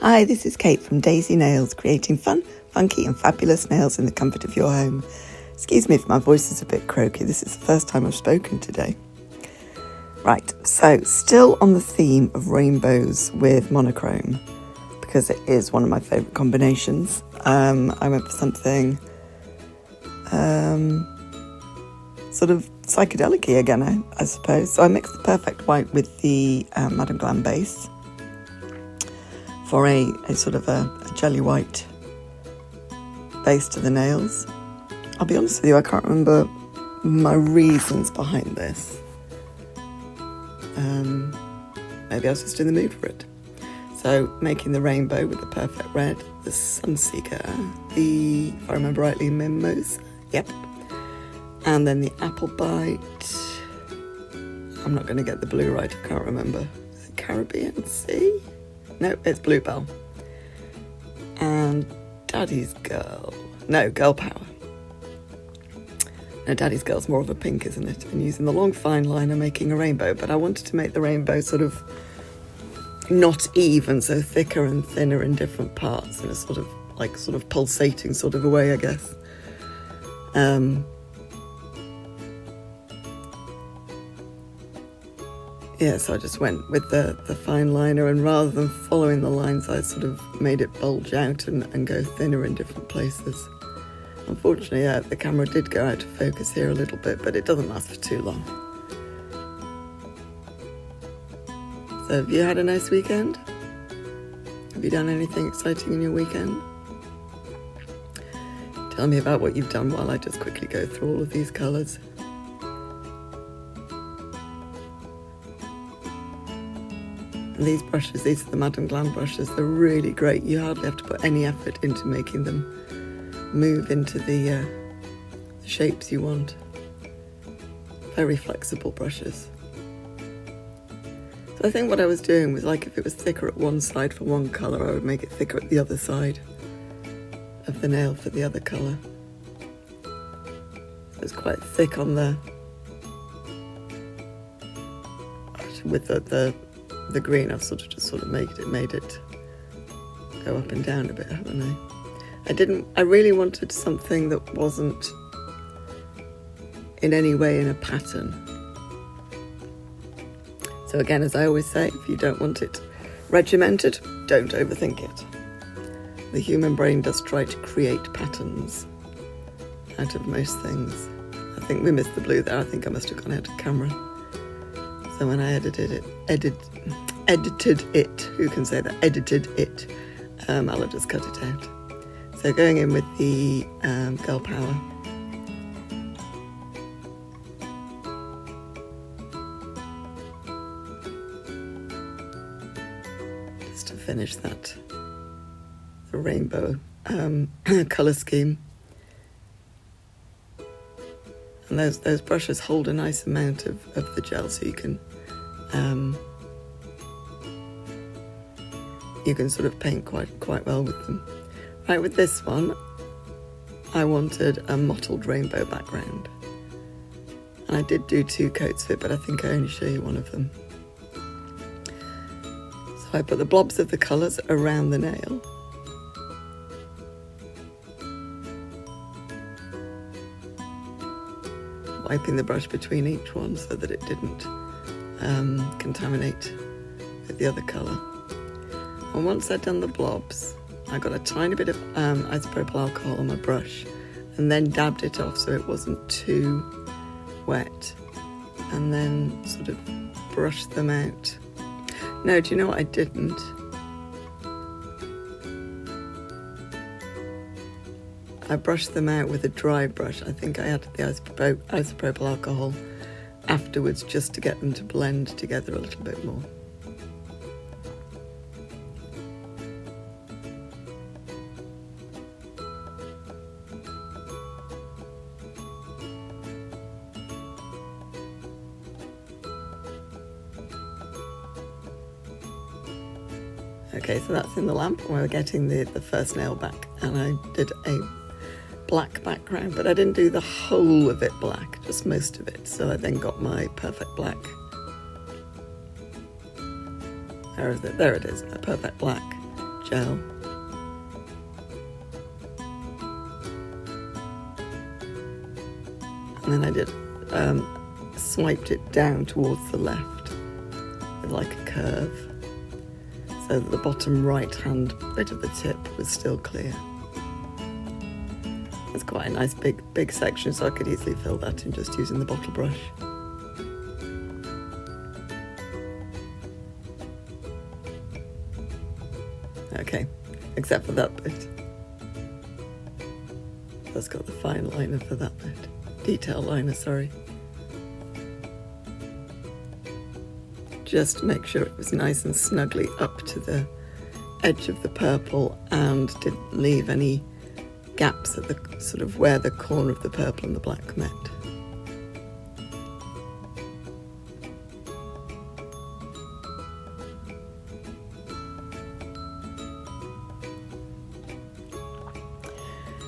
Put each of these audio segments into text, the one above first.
Hi, this is Kate from Daisy Nails, creating fun, funky and fabulous nails in the comfort of your home. Excuse me if my voice is a bit croaky, this is the first time I've spoken today. Right, so still on the theme of rainbows with monochrome, because it is one of my favourite combinations. I went for something sort of psychedelic-y again, I suppose. So I mixed the perfect white with the Madame Glam base for a sort of a jelly white base to the nails. I'll be honest with you, I can't remember my reasons behind this. Maybe I was just in the mood for it. So making the rainbow with the perfect red, the Sunseeker, the, if I remember rightly, Mimosa, yep. And then the apple bite. I'm not going to get the blue right, I can't remember. Is it Caribbean Sea? No, it's Bluebell. And Daddy's Girl. No, Girl Power. No, Daddy's Girl's more of a pink, isn't it? And using the long fine liner, making a rainbow. But I wanted to make the rainbow sort of not even, so thicker and thinner in different parts, in a sort of pulsating sort of a way, I guess. Yeah, so I just went with the fine liner, and rather than following the lines, I sort of made it bulge out and go thinner in different places. Unfortunately, the camera did go out of focus here a little bit, but it doesn't last for too long. So have you had a nice weekend? Have you done anything exciting in your weekend? Tell me about what you've done while I just quickly go through all of these colours. And these brushes, these are the Madame Glam brushes, they're really great. You hardly have to put any effort into making them move into the shapes you want. Very flexible brushes. So I think what I was doing was, like, if it was thicker at one side for one colour, I would make it thicker at the other side of the nail for the other colour. So it's quite thick on the, with the green. I've just made it go up and down a bit, haven't I? I really wanted something that wasn't in any way in a pattern. So again, as I always say, if you don't want it regimented, don't overthink it. The human brain does try to create patterns out of most things. I think we missed the blue there. I think I must have gone out of camera. So when I edited it, who can say that? Edited it, I'll have just cut it out. So going in with the Girl Power. Just to finish that, the rainbow colour scheme. And those brushes hold a nice amount of the gel, so you can sort of paint quite well with them. Right, with this one, I wanted a mottled rainbow background. And I did do 2 coats of it, but I think I only show you one of them. So I put the blobs of the colours around the nail. Wiping the brush between each one so that it didn't contaminate with the other colour. And once I'd done the blobs, I got a tiny bit of isopropyl alcohol on my brush and then dabbed it off so it wasn't too wet, and then sort of brushed them out. No, do you know what I didn't? I brushed them out with a dry brush. I think I added the isopropyl alcohol afterwards just to get them to blend together a little bit more. Okay, so that's in the lamp, and we're getting the first nail back, and I did a black background, but I didn't do the whole of it black, just most of it, so I then got my perfect black. There it is, a perfect black gel. And then I did swiped it down towards the left with like a curve, so that the bottom right hand bit of the tip was still clear. It's quite a nice big section, so I could easily fill that in just using the bottle brush. Okay, except for that bit. That's got the fine liner for that bit. Detail liner, sorry. Just to make sure it was nice and snugly up to the edge of the purple and didn't leave any gaps at the sort of where the corner of the purple and the black met.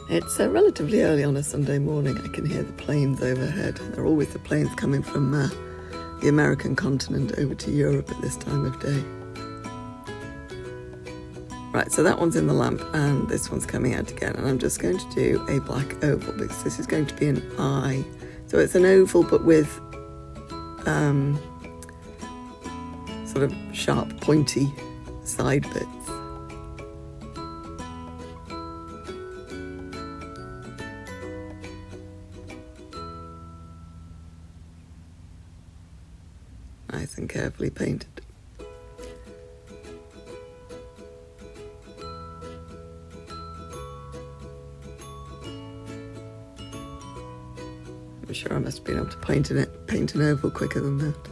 It's relatively early on a Sunday morning. I can hear the planes overhead. There are always the planes coming from the American continent over to Europe at this time of day. Right, so that one's in the lamp and this one's coming out again, and I'm just going to do a black oval because this is going to be an eye. So it's an oval but with sort of sharp pointy side bits. Nice and carefully painted. I'm sure I must have been able to paint an oval quicker than that.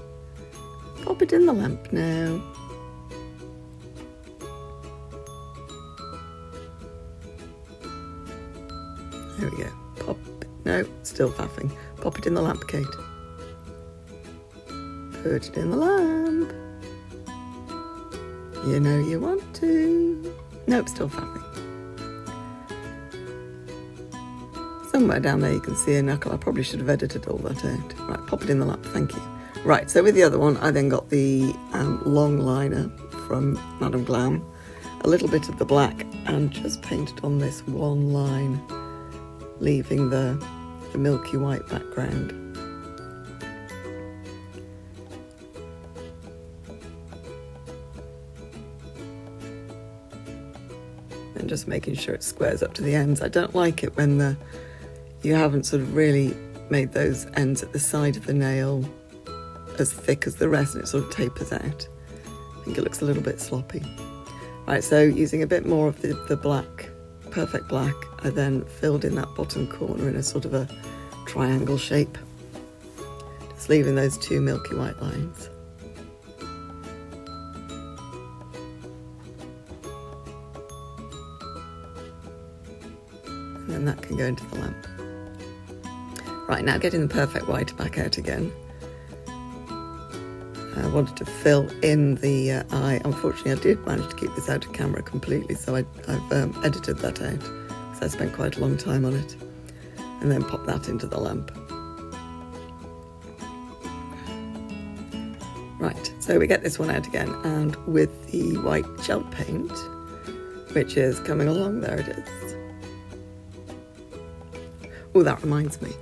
Pop it in the lamp now. There we go. Pop it. No, still faffing. Pop it in the lamp, Kate. Put it in the lamp. You know you want to. Nope, still faffing. Somewhere down there you can see a knuckle. I probably should have edited all that out. Right, pop it in the lamp, thank you. Right, so with the other one, I then got the long liner from Madame Glam, a little bit of the black, and just painted on this one line, leaving the milky white background. And just making sure it squares up to the ends. I don't like it when you haven't sort of really made those ends at the side of the nail as thick as the rest and it sort of tapers out. I think it looks a little bit sloppy. Right, so using a bit more of the black, perfect black, I then filled in that bottom corner in a sort of a triangle shape, just leaving those two milky white lines. And then that can go into the lamp. Right, now getting the perfect white back out again. I wanted to fill in the eye. Unfortunately, I did manage to keep this out of camera completely, so I've edited that out, because I spent quite a long time on it. And then pop that into the lamp. Right, so we get this one out again, and with the white gel paint, which is coming along, there it is. Oh, that reminds me.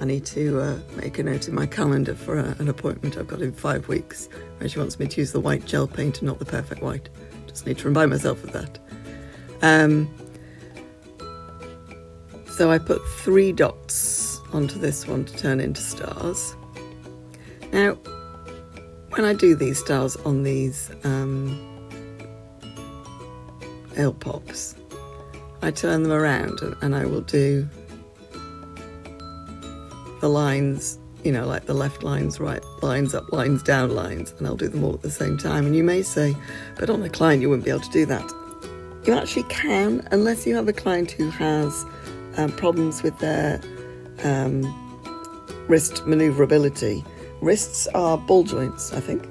I need to make a note in my calendar for an appointment I've got in 5 weeks, where she wants me to use the white gel paint and not the perfect white. Just need to remind myself of that. So I put 3 dots onto this one to turn into stars. Now, when I do these stars on these nail pops, I turn them around and I will do the lines, you know, like the left lines, right lines, up lines, down lines, and I'll do them all at the same time. And you may say, but on a client you wouldn't be able to do that. You actually can, unless you have a client who has problems with their wrist manoeuvrability. Wrists are ball joints, I think.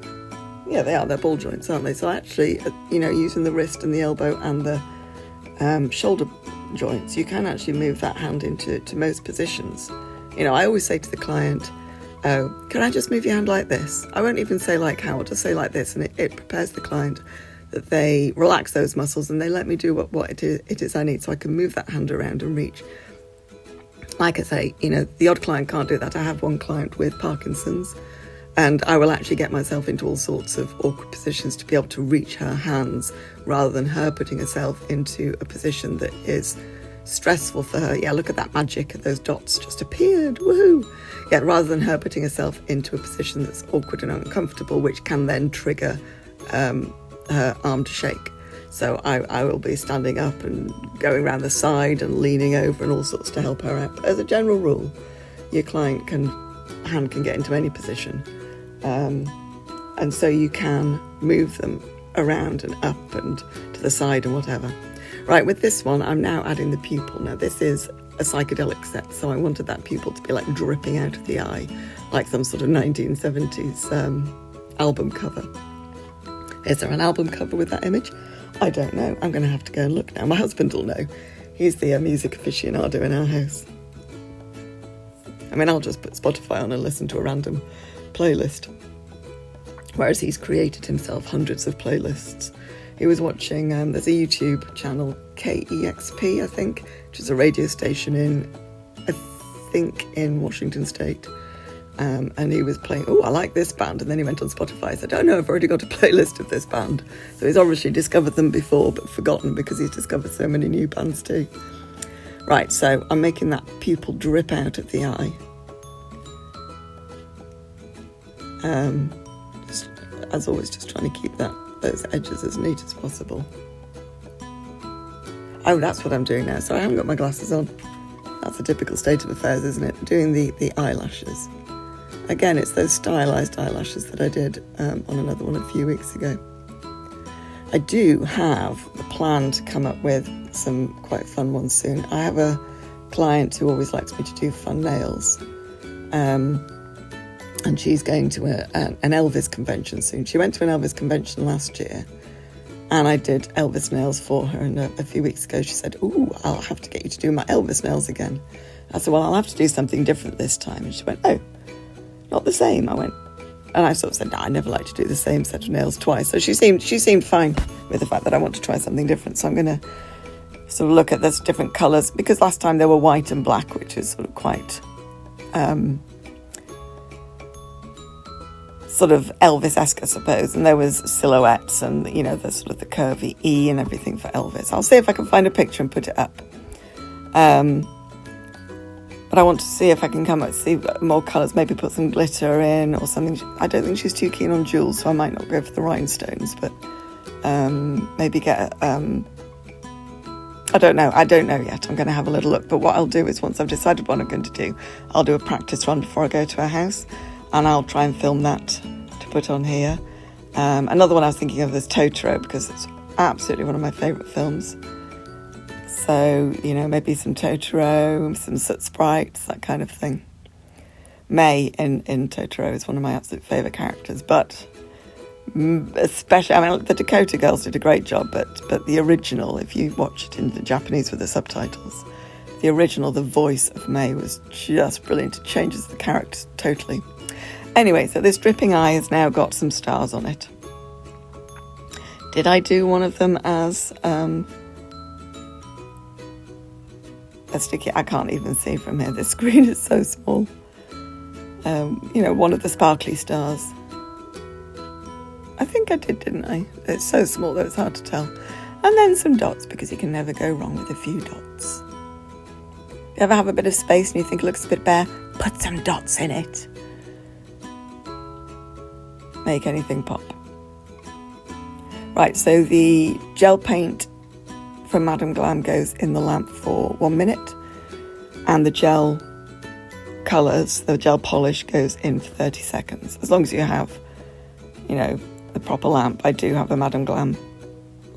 Yeah, they are. They're ball joints, aren't they? So actually, you know, using the wrist and the elbow and the shoulder joints, you can actually move that hand into most positions. You know, I always say to the client, oh, can I just move your hand like this? I won't even say like how, I'll just say like this, and it prepares the client that they relax those muscles and they let me do what it is I need, so I can move that hand around and reach. Like I say, the odd client can't do that. I have one client with Parkinson's, and I will actually get myself into all sorts of awkward positions to be able to reach her hands, rather than her putting herself into a position that is stressful for her. Yeah, look at that magic, those dots just appeared, woohoo! Yeah, rather than her putting herself into a position that's awkward and uncomfortable, which can then trigger her arm to shake. So I will be standing up and going around the side and leaning over and all sorts to help her out. But as a general rule, your client hand can get into any position. And so you can move them around and up and to the side and whatever. Right, with this one, I'm now adding the pupil. Now, this is a psychedelic set, so I wanted that pupil to be like dripping out of the eye, like some sort of 1970s album cover. Is there an album cover with that image? I don't know. I'm going to have to go and look now. My husband will know. He's the music aficionado in our house. I mean, I'll just put Spotify on and listen to a random playlist, whereas he's created himself hundreds of playlists. He was watching, there's a YouTube channel, KEXP, I think, which is a radio station in Washington State. And he was playing, I like this band. And then he went on Spotify and said, oh no, I've already got a playlist of this band. So he's obviously discovered them before, but forgotten, because he's discovered so many new bands too. Right, so I'm making that pupil drip out of the eye. As always, just trying to keep those edges as neat as possible. Oh, that's what I'm doing now. So I haven't got my glasses on. That's a typical state of affairs, isn't it? Doing the eyelashes. Again, it's those stylised eyelashes that I did on another one a few weeks ago. I do have the plan to come up with some quite fun ones soon. I have a client who always likes me to do fun nails. And she's going to an Elvis convention soon. She went to an Elvis convention last year, and I did Elvis nails for her. And a few weeks ago she said, I'll have to get you to do my Elvis nails again. I said, well, I'll have to do something different this time. And she went, oh, not the same. I went, and I sort of said, no, I never like to do the same set of nails twice. So she seemed fine with the fact that I want to try something different. So I'm going to sort of look at those different colours, because last time they were white and black, which is sort of quite sort of Elvis-esque, I suppose, and there was silhouettes and, the sort of the curvy E and everything for Elvis. I'll see if I can find a picture and put it up. But I want to see if I can come up with see more colours, maybe put some glitter in or something. I don't think she's too keen on jewels, so I might not go for the rhinestones, but maybe get I don't know yet. I'm going to have a little look. But what I'll do is, once I've decided what I'm going to do, I'll do a practice run before I go to her house, and I'll try and film that to put on here. Another one I was thinking of is Totoro, because it's absolutely one of my favourite films. So, maybe some Totoro, some soot sprites, that kind of thing. May in Totoro is one of my absolute favourite characters, but especially, the Dakota Girls did a great job, but the original, if you watch it in the Japanese with the subtitles, the original, the voice of May was just brilliant. It changes the character totally. Anyway, so this dripping eye has now got some stars on it. Did I do one of them as a sticky? I can't even see from here. The screen is so small. One of the sparkly stars. I think I did, didn't I? It's so small that it's hard to tell. And then some dots, because you can never go wrong with a few dots. You ever have a bit of space and you think it looks a bit bare? Put some dots in it. Make anything pop. Right, so the gel paint from Madame Glam goes in the lamp for 1 minute, and the gel colours, the gel polish, goes in for 30 seconds. As long as you have, the proper lamp. I do have a Madame Glam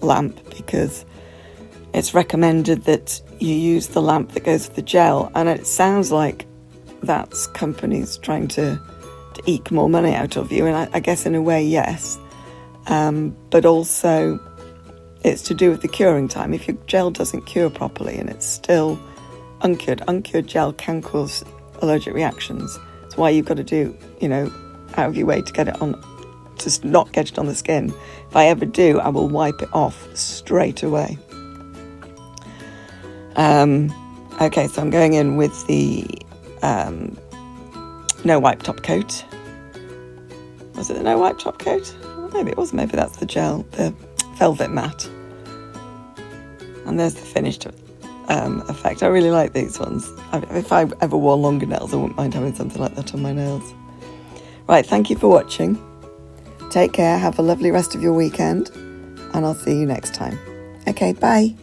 lamp, because it's recommended that you use the lamp that goes with the gel, and it sounds like that's companies trying to eke more money out of you, and I guess in a way, yes. But also it's to do with the curing time. If your gel doesn't cure properly and it's still uncured gel can cause allergic reactions. That's why you've got to do, out of your way to get it on to not get it on the skin. If I ever do, I will wipe it off straight away. Okay, so I'm going in with the no wipe top coat. Was it the no wipe top coat? Maybe it was. Maybe that's the gel, the velvet matte. And there's the finished effect. I really like these ones. If I ever wore longer nails, I wouldn't mind having something like that on my nails. Right, thank you for watching. Take care, have a lovely rest of your weekend, and I'll see you next time. Okay, bye.